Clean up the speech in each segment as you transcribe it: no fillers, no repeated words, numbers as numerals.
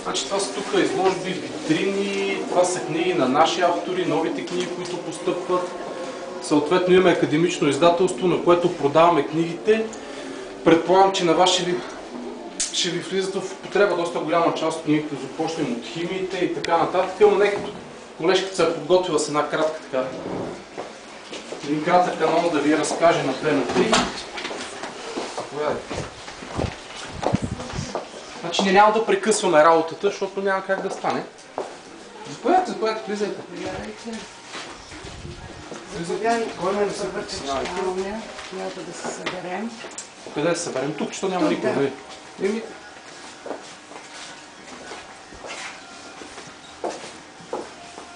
Значи това са тук изложби, витрини, това са книги на наши автори, новите книги, които постъпват. Съответно имаме академично издателство, на което продаваме книгите. Предполагам, че на вас ще ви влизат в употреба доста голяма част от книгите, да започнем от химиите и така нататък. Но нека тук колежката се е подготвила с една кратка така. Един кратък канал да ви разкаже на 2 на 3. Значи ние няма да прекъсваме работата, защото няма как да стане. Заповядайте, влизайте. Заповядайте, кой ме да се притеснявайте? Трябва да се съберем. Къде да се съберем? Тук, защото няма никой. Еми.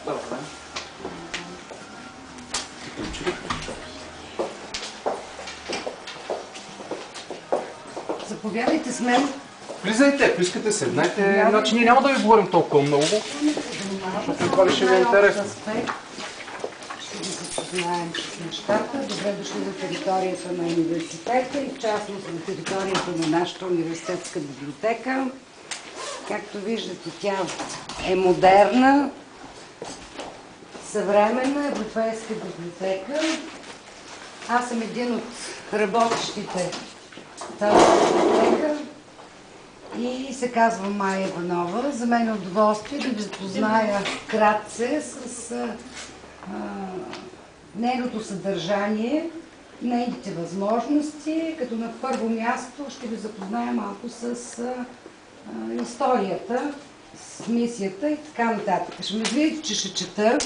Добре. Заповядайте с мен. Влизайте, ако искате, седнайте. Значи ние няма да ви говорим толкова много, защото това ли ще ви е интересно. Ще ви запознаем с нещата. Добре дошли на територията на университета и в частност на територията на нашата университетска библиотека. Както виждате, тя е модерна, съвременна европейска библиотека. Аз съм един от работещите в тази библиотека и се казвам Майя Иванова. За мен е удоволствие да ви запозная вкратце с нейното съдържание, нейните възможности, като на първо място ще ви запозная малко с историята, с мисията и така нататък. Ще ме видите, че ще чета.